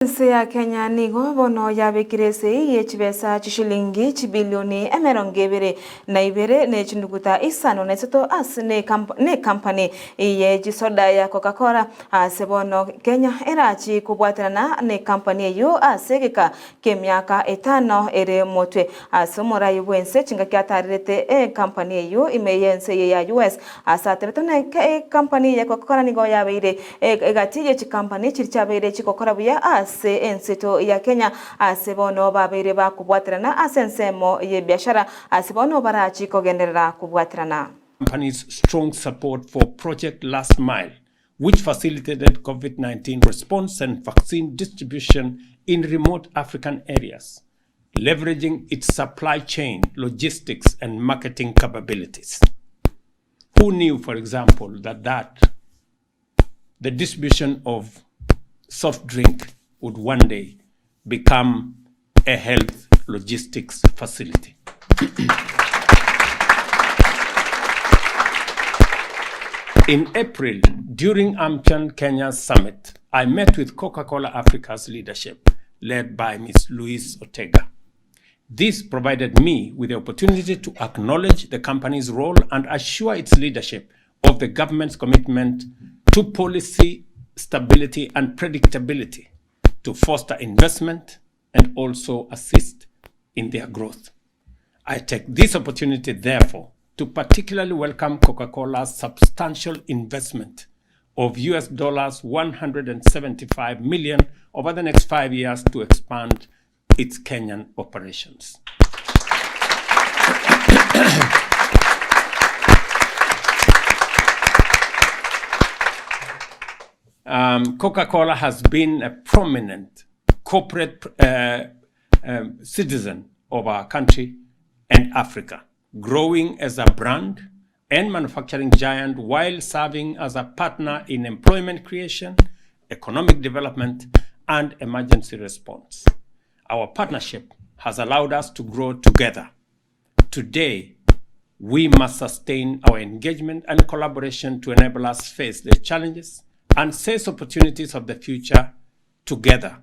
Nsi ya Kenya nigo bono yabikirese yechibesa chishilingi chibilioni emerongibiri na ibere nechinduguta isano neseto asine company iye jisoda ya Coca-Cola asebono Kenya erachi kubwatirana ne company yo asegeka kemyaka etano ere motwe asomora yubwense chinga kyatarete company yo imeyense ya US asatebetone company ya Coca-Cola nigo yabire egatiye company chirchabere chikokora buya se enseto ya Kenya asebono babere bakubwatirana asensemo ye biashara asebono barachi kogenderera kubwatirana. Company's strong support for Project Last Mile, which facilitated COVID-19 response and vaccine distribution in remote African areas, leveraging its supply chain, logistics, and marketing capabilities. Who knew, for example, that the distribution of soft drink would one day become a health logistics facility? In April, during AMCHAN Kenya's summit, I met with Coca-Cola Africa's leadership, led by Ms. Louise Ortega. This provided me with the opportunity to acknowledge the company's role and assure its leadership of the government's commitment to policy stability and predictability to foster investment and also assist in their growth. I take this opportunity, therefore, to particularly welcome Coca-Cola's substantial investment of US $175 million over the next 5 years to expand its Kenyan operations. Coca-Cola has been a prominent corporate citizen of our country and Africa, growing as a brand and manufacturing giant while serving as a partner in employment creation, economic development, and emergency response. Our partnership has allowed us to grow together. Today, we must sustain our engagement and collaboration to enable us face the challenges and seize opportunities of the future together.